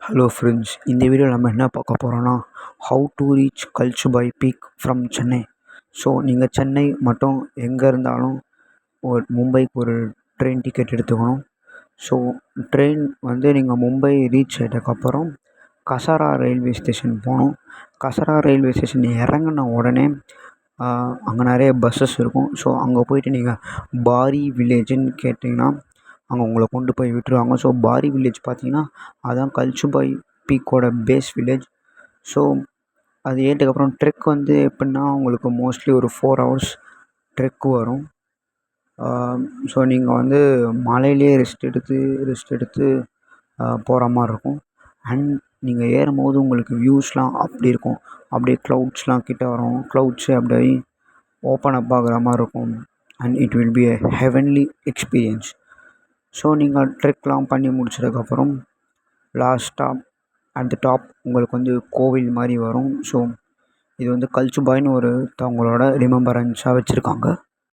Hello friends, இந்த வீடியோவில் நம்ம என்ன பார்க்க போகிறோன்னா, how to reach Kalsubai peak from Chennai. So நீங்கள் சென்னை மட்டும் எங்கே இருந்தாலும் மும்பைக்கு ஒரு ட்ரெயின் டிக்கெட் எடுத்துக்கணும். ஸோ ட்ரெயின் நீங்கள் மும்பை ரீச் ஆகிட்டதுக்கப்புறம் கசாரா ரயில்வே ஸ்டேஷன் போகணும். கசாரா ரயில்வே ஸ்டேஷன் இறங்கின உடனே அங்கே நிறைய பஸ்ஸஸ் இருக்கும். ஸோ அங்கே போயிட்டு நீங்கள் பாரி வில்லேஜுன்னு கேட்டிங்கன்னா அங்கே உங்களை கொண்டு போய் விட்டுருவாங்க. ஸோ பாரி வில்லேஜ் பார்த்தீங்கன்னா அதுதான் கல்சுபாய் பீக்கோட பேஸ் வில்லேஜ். ஸோ அது ஏற்றதுக்கப்புறம் ட்ரெக் எப்படின்னா உங்களுக்கு மோஸ்ட்லி ஒரு 4 hours ட்ரெக்கு வரும். ஸோ நீங்கள் மலையிலே ரெஸ்ட் எடுத்து போகிற மாதிரி இருக்கும். அண்ட் நீங்கள் ஏறும்போது உங்களுக்கு வியூஸ்லாம் அப்படி இருக்கும். அப்படியே க்ளவுட்ஸ்லாம் கிட்ட வரும். க்ளவுட்ஸே அப்படியே ஓப்பன் அப் ஆகிற மாதிரி இருக்கும். And it will be a heavenly experience. So நீங்கள் ட்ரெக்லாம் பண்ணி முடிச்சதுக்கப்புறம் லாஸ்ட்டாக அட் த டாப் உங்களுக்கு கோவில் மாதிரி வரும். ஸோ இது கல்சுபாய்னு அவங்களோட ரிமெம்பரன்ஸாக வச்சுருக்காங்க.